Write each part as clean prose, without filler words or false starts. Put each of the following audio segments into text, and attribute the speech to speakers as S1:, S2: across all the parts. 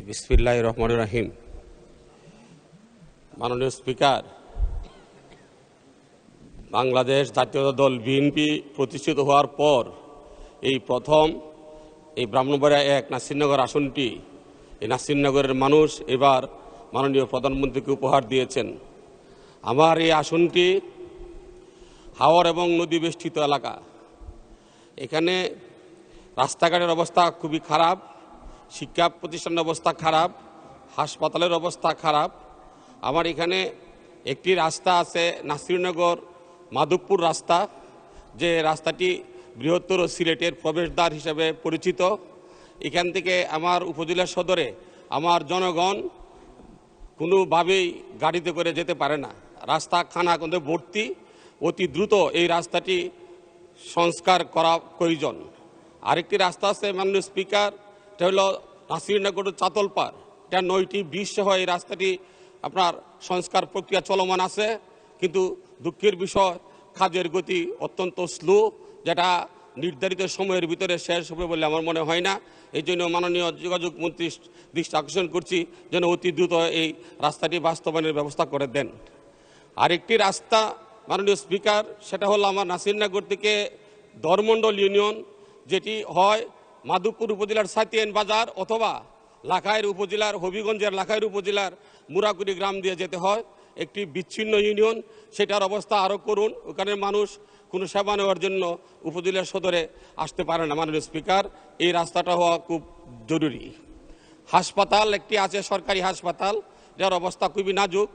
S1: বিসমিল্লাহির রহমানির রহিম। মাননীয় স্পিকার, বাংলাদেশ জাতীয় দল বিএনপি প্রতিষ্ঠিত হওয়ার পর এই প্রথম এই ব্রাহ্মণবাড়িয়া ১ নাসিরনগর আসনটি, এই নাসিরনগরের মানুষ এবার মাননীয় প্রধানমন্ত্রীকে উপহার দিয়েছেন। আমার এই আসনটি হাওর এবং নদী বেষ্টিত এলাকা। এখানে রাস্তাঘাটের অবস্থা খুবই খারাপ, শিক্ষা প্রতিষ্ঠানের অবস্থা খারাপ, হাসপাতালের অবস্থা খারাপ। আমার এখানে একটি রাস্তা আছে নাসিরনগর মাধবপুর রাস্তা, যে রাস্তাটি বৃহত্তর সিলেটের প্রবেশদ্বার হিসেবে পরিচিত। এখান থেকে আমার উপজেলা সদরে আমার জনগণ কোনোভাবেই গাড়িতে করে যেতে পারে না, রাস্তা খানাখন্দে ভর্তি। অতি দ্রুত এই রাস্তাটি সংস্কার করা প্রয়োজন। আরেকটি রাস্তা আছে মাননীয় স্পিকার, এটা হলো নাসিরনগর চাতলপাড়, এটা 9টি ব্রিজ সহ এই রাস্তাটি আপনার সংস্কার প্রক্রিয়া চলমান আছে, কিন্তু দুঃখের বিষয় কাজের গতি অত্যন্ত স্লো, যেটা নির্ধারিত সময়ের ভিতরে শেষ হবে বলে আমার মনে হয় না। এই জন্য মাননীয় যোগাযোগ মন্ত্রীর দৃষ্টি আকর্ষণ করছি যেন অতি দ্রুত এই রাস্তাটি বাস্তবায়নের ব্যবস্থা করে দেন। আরেকটি রাস্তা মাননীয় স্পিকার, সেটা হলো আমার নাসিরনগর থেকে দরমণ্ডল ইউনিয়ন, যেটি হয় মাধবপুর উপজেলার সাতিয়ান বাজার অথবা লাখাইর উপজেলার হবিগঞ্জের লাখাইর উপজেলার মুরাকুড়ি গ্রাম দিয়ে যেতে হয়। একটি বিচ্ছিন্ন ইউনিয়ন, সেটার অবস্থা আরও করুন। ওখানের মানুষ কোনো সেবা নেওয়ার জন্য উপজেলা সদরে আসতে পারে না। মাননীয় স্পিকার, এই রাস্তাটা হওয়া খুব জরুরি। হাসপাতাল একটি আছে, সরকারি হাসপাতাল, যার অবস্থা খুবই নাজুক।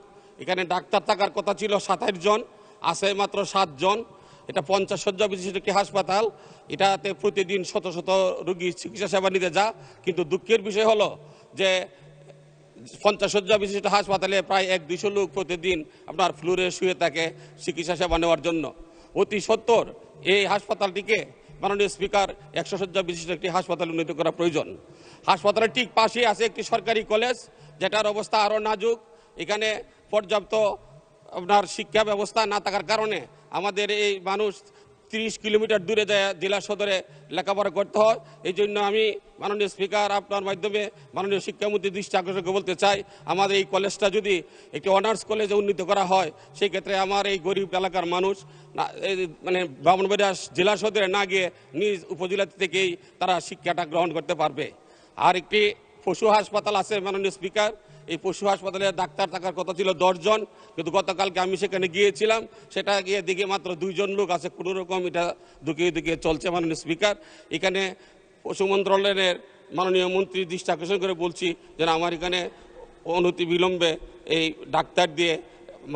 S1: এখানে ডাক্তার থাকার কথা ছিল 27 জন, আছে মাত্র 7 জন। এটা 50 শয্যা বিশিষ্ট একটি হাসপাতাল, এটাতে প্রতিদিন শত শত রোগী চিকিৎসা সেবা নিতে যা, কিন্তু দুঃখের বিষয় হলো যে 50 শয্যা বিশিষ্ট হাসপাতালে প্রায় 100-200 লোক প্রতিদিন আপনার ফ্লোরে শুয়ে থাকে চিকিৎসা সেবা নেওয়ার জন্য। অতি সত্বর এই হাসপাতালটিকে মাননীয় স্পিকার 100 শয্যা বিশিষ্ট একটি হাসপাতাল উন্নীত করা প্রয়োজন। হাসপাতালের ঠিক পাশেই আছে একটি সরকারি কলেজ, যেটার অবস্থা আরও নাজুক। এখানে পর্যাপ্ত আপনার শিক্ষা ব্যবস্থা না থাকার কারণে আমাদের এই মানুষ 30 কিলোমিটার দূরে যায় জেলা সদরে লেখাপড়া করতে হয়। এই জন্য আমি মাননীয় স্পিকার আপনার মাধ্যমে মাননীয় শিক্ষামন্ত্রীর দৃষ্টি আকর্ষণ বলতে চাই, আমাদের এই কলেজটা যদি একটি অনার্স কলেজে উন্নীত করা হয়, সেই ক্ষেত্রে আমার এই গরিব এলাকার মানুষ মানে ব্রাহ্মণবাড়িয়া জেলা সদরে না গিয়ে নিজ উপজেলা থেকেই তারা শিক্ষাটা গ্রহণ করতে পারবে। আর একটি পশু হাসপাতাল আছে মাননীয় স্পিকার, এই পশু হাসপাতালে ডাক্তার থাকার কথা ছিল 10 জন, কিন্তু গতকালকে আমি সেখানে গিয়েছিলাম, সেটা গিয়ে দিকে মাত্র 2 জন লোক আছে। কোনো রকম এটা দুকিয়ে চলছে। মাননীয় স্পিকার, এখানে পশু মন্ত্রণালয়ের মাননীয় মন্ত্রীর দৃষ্টি আকর্ষণ করে বলছি যেন আমার এখানে অনতি বিলম্বে এই ডাক্তার দিয়ে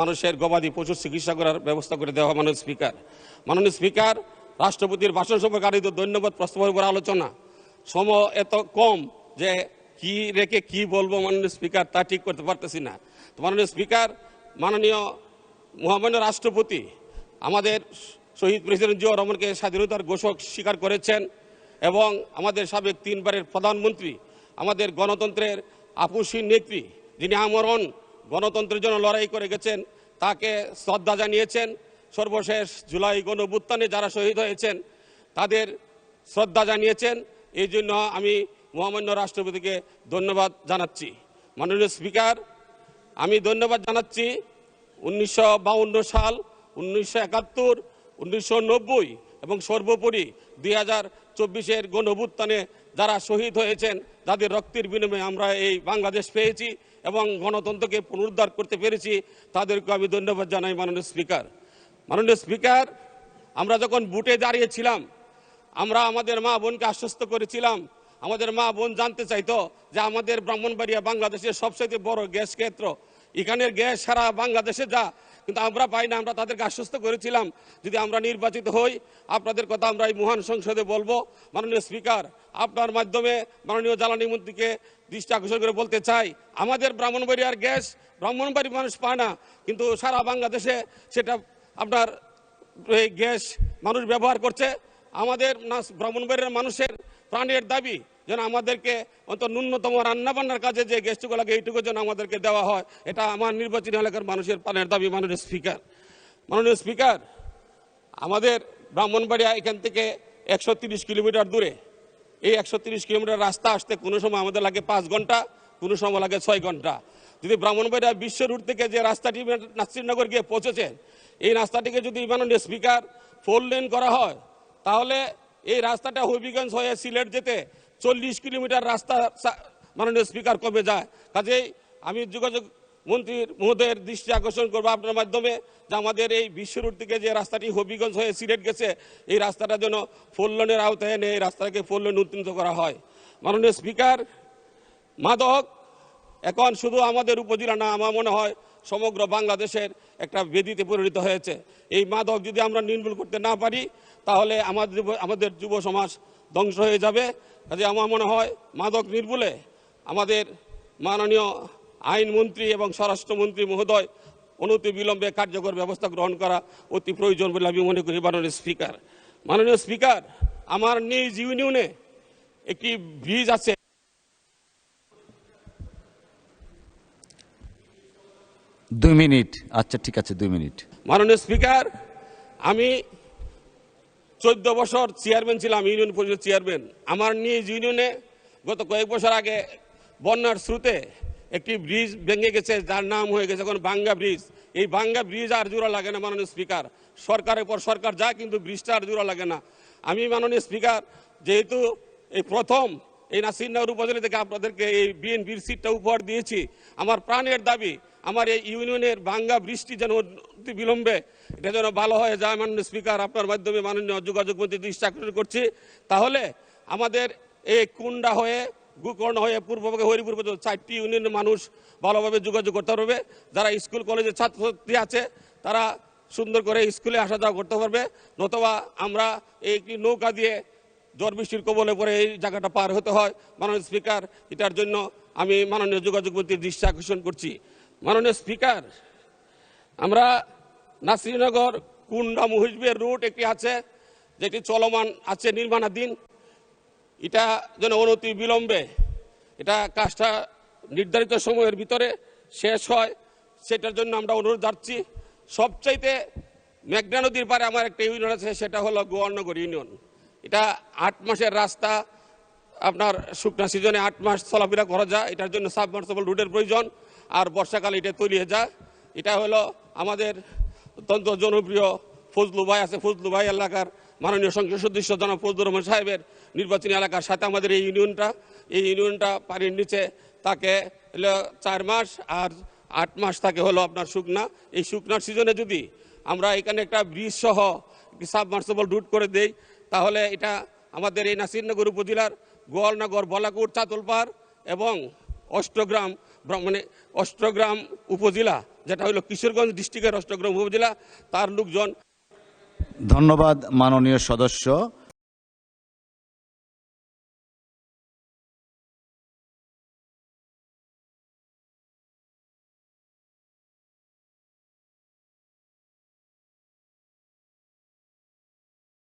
S1: মানুষের গবাদি পশুর চিকিৎসা করার ব্যবস্থা করে দেওয়া। মাননীয় স্পিকার, রাষ্ট্রপতির ভাষণ সম্পর্কে ধন্যবাদ প্রস্তাবের উপর আলোচনা। সময় এত কম যে কি রেখে কি বলবো মাননীয় স্পিকার তা ঠিক করতে পারতেছি না। তো মাননীয় স্পিকার, মাননীয় মহামান্য রাষ্ট্রপতি আমাদের শহীদ প্রেসিডেন্ট জিয়াউর রহমানকে স্বাধীনতার ঘোষক স্বীকার করেছেন, এবং আমাদের সাবেক 3 বারের প্রধানমন্ত্রী, আমাদের গণতন্ত্রের আপুসী নেত্রী, যিনি আমরণ গণতন্ত্রের জন্য লড়াই করে গেছেন, তাকে শ্রদ্ধা জানিয়েছেন। সর্বশেষ জুলাই গণঅভ্যুত্থানে যারা শহীদ হয়েছেন তাদের শ্রদ্ধা জানিয়েছেন। এই জন্য আমি মহামান্য রাষ্ট্রপতিকে ধন্যবাদ জানাচ্ছি। মাননীয় স্পিকার, আমি ধন্যবাদ জানাচ্ছি 1952 সাল, 1971, 1990 এবং সর্বোপরি 2024-এর গণঅভ্যুত্থানে যারা শহীদ হয়েছেন, যাদের রক্তের বিনিময়ে আমরা এই বাংলাদেশ পেয়েছি এবং গণতন্ত্রকে পুনরুদ্ধার করতে পেরেছি, তাদেরকে আমি ধন্যবাদ জানাই। মাননীয় স্পিকার, আমরা যখন বুটে দাঁড়িয়েছিলাম, আমরা আমাদের মা বোনকে আশ্বস্ত করেছিলাম। আমাদের মা বোন জানতে চাইতো যে আমাদের ব্রাহ্মণবাড়িয়া বাংলাদেশের সবচেয়ে বড় গ্যাস ক্ষেত্র, এখানের গ্যাস সারা বাংলাদেশে যা, কিন্তু আমরা পাই না। আমরা তাদেরকে আশ্বস্ত করেছিলাম যদি আমরা নির্বাচিত হই আপনাদের কথা আমরা এই মহান সংসদে বলবো। মাননীয় স্পিকার, আপনার মাধ্যমে মাননীয় জ্বালানি মন্ত্রীকে দৃষ্টি আকর্ষণ করে বলতে চাই, আমাদের ব্রাহ্মণবাড়িয়ার গ্যাস ব্রাহ্মণবাড়ির মানুষ পায় না, কিন্তু সারা বাংলাদেশে সেটা আপনার এই গ্যাস মানুষ ব্যবহার করছে। আমাদের ব্রাহ্মণবাড়িয়ার মানুষের প্রাণের দাবি যেন আমাদেরকে অন্তত ন্যূনতম রান্নাবান্নার কাজে যে গ্যাসটুকু লাগে এইটুকু যেন আমাদেরকে দেওয়া হয়, এটা আমার নির্বাচনী এলাকার মানুষের প্রাণের দাবি। মাননীয় স্পিকার, আমাদের ব্রাহ্মণবাড়িয়া এখান থেকে 130 কিলোমিটার দূরে। এই 130 কিলোমিটার রাস্তা আসতে কোনো সময় আমাদের লাগে 5 ঘন্টা, কোনো সময় লাগে 6 ঘন্টা। যদি ব্রাহ্মণবাড়িয়া বিশ্ব রুট থেকে যে রাস্তাটি নাসিরনগর গিয়ে পৌঁছেছে, এই রাস্তাটিকে যদি মাননীয় স্পিকার 4 লেন করা হয়, তাহলে এই রাস্তাটা হবিগঞ্জ হয়ে সিলেট যেতে 40 কিলোমিটার রাস্তা মাননীয় স্পিকার কমে যায়। কাজেই আমি যোগাযোগ মন্ত্রী মহোদয়ের দৃষ্টি আকর্ষণ করবো আপনার মাধ্যমে যে আমাদের এই বিশ্ব রুট থেকে যে রাস্তাটি হবিগঞ্জ হয়ে সিলেট গেছে, এই রাস্তাটা যেন 4 লেনের আওতায় এনে এই রাস্তাকে 4 লেন উন্নীত করা হয়। মাননীয় স্পিকার, মাদক এখন শুধু আমাদের উপজেলা না, আমার মনে হয় সমগ্র বাংলাদেশের একটা বেদিতে পরিণত হয়েছে। এই মাদক যদি আমরা নির্মূল করতে না পারি, তাহলে আমাদের যুব সমাজ ধ্বংস হয়ে যাবে। কাজে আমার মনে হয় মাদক নির্মূলে আমাদের মাননীয় আইনমন্ত্রী এবং স্বরাষ্ট্রমন্ত্রী মহোদয় অনতি বিলম্বে কার্যকর ব্যবস্থা গ্রহণ করা অতি প্রয়োজন বলে আমি মনে করি। মাননীয় স্পিকার, আমার নিজ ইউনিয়নে একটি ব্রিজ আছে।
S2: দুই মিনিট। আচ্ছা, ঠিক আছে, 2 মিনিট।
S1: মাননীয় স্পিকার, আমি 14 বছর চেয়ারম্যান ছিলাম, ইউনিয়ন পরিষদ চেয়ারম্যান। আমার নিজ ইউনিয়নে গত কয়েক বছর আগে বন্যার স্রোতে একটি ব্রিজ ভেঙে গেছে, যার নাম হয়ে গেছে এখন ভাঙ্গা ব্রিজ। এই ভাঙ্গা ব্রিজ আর জোড়া লাগে না মাননীয় স্পিকার। সরকারের পর সরকার যায়, কিন্তু ব্রিজটা আর জোড়া লাগে না। আমি মাননীয় স্পিকার, যেহেতু এই প্রথম এই নাসিরনগর উপজেলা থেকে আপনাদেরকে এই বিএনপির সিটটা উপহার দিয়েছি, আমার প্রাণের দাবি আমার এই ইউনিয়নের ভাঙ্গা বৃষ্টি যেন অতি বিলম্বে এটা যেন ভালো হয়ে যায়। মাননীয় স্পিকার, আপনার মাধ্যমে মাননীয় যোগাযোগ মন্ত্রী দৃষ্টি আকর্ষণ করছি, তাহলে আমাদের এই কুন্ডা হয়ে গোকর্ণ হয়ে পূর্বভাগে হরিপুর পর্যন্ত 4টি ইউনিয়নের মানুষ ভালোভাবে যোগাযোগ করতে পারবে। যারা স্কুল কলেজের ছাত্রছাত্রী আছে তারা সুন্দর করে স্কুলে আসা যাওয়া করতে পারবে, নতুবা আমরা এই নৌকা দিয়ে ঝড় বৃষ্টির কবলে পরে এই জায়গাটা পার হতে হয়। মাননীয় স্পিকার, এটার জন্য আমি মাননীয় যোগাযোগ মন্ত্রীর দৃষ্টি আকর্ষণ করছি। মাননীয় স্পিকার, আমরা নাসিরনগর কুন্ডা মহিষবের রুট একটি আছে, যেটি চলমান আছে, নির্মাণাধীন। এটা যেন অনতি বিলম্বে এটা কাজটা নির্ধারিত সময়ের ভিতরে শেষ হয়, সেটার জন্য আমরা অনুরোধ জানাচ্ছি। সবচাইতে মেঘনা নদীর পারে আমার একটা ইউনিয়ন আছে, সেটা হলো গোয়ালনগর ইউনিয়ন। এটা 8 মাসের রাস্তা, আপনার শুকনা সিজনে 8 মাস চলাফেরা করা যায়। এটার জন্য সাবমার্সিবল রুটের প্রয়োজন, আর বর্ষাকালে এটা তলিয়ে যায়। এটা হলো আমাদের অত্যন্ত জনপ্রিয় ফজলু ভাই আছে, ফজলু ভাই এলাকার মাননীয় সংসদ সদস্য জনাব ফজলুর রহমান সাহেবের নির্বাচনী এলাকার সাথে আমাদের এই ইউনিয়নটা পানির নিচে তাকে হলো 4 মাস, আর 8 মাস থাকে হলো আপনার শুকনা। এই শুকনার সিজনে যদি আমরা এখানে একটা ব্রিজ সহ একটি সাবমার্সিবল রুট করে দেই, তাহলে এটা আমাদের এই নাসিরনগর উপজেলার গোয়ালনগর, বলাকুট, চাতলপাড় এবং অষ্টগ্রাম উপজেলা, যেটা হলো কিশোরগঞ্জ ডিস্ট্রিক্টের অষ্টগ্রাম উপজেলা, তার লোকজন।
S2: ধন্যবাদ মাননীয় সদস্য।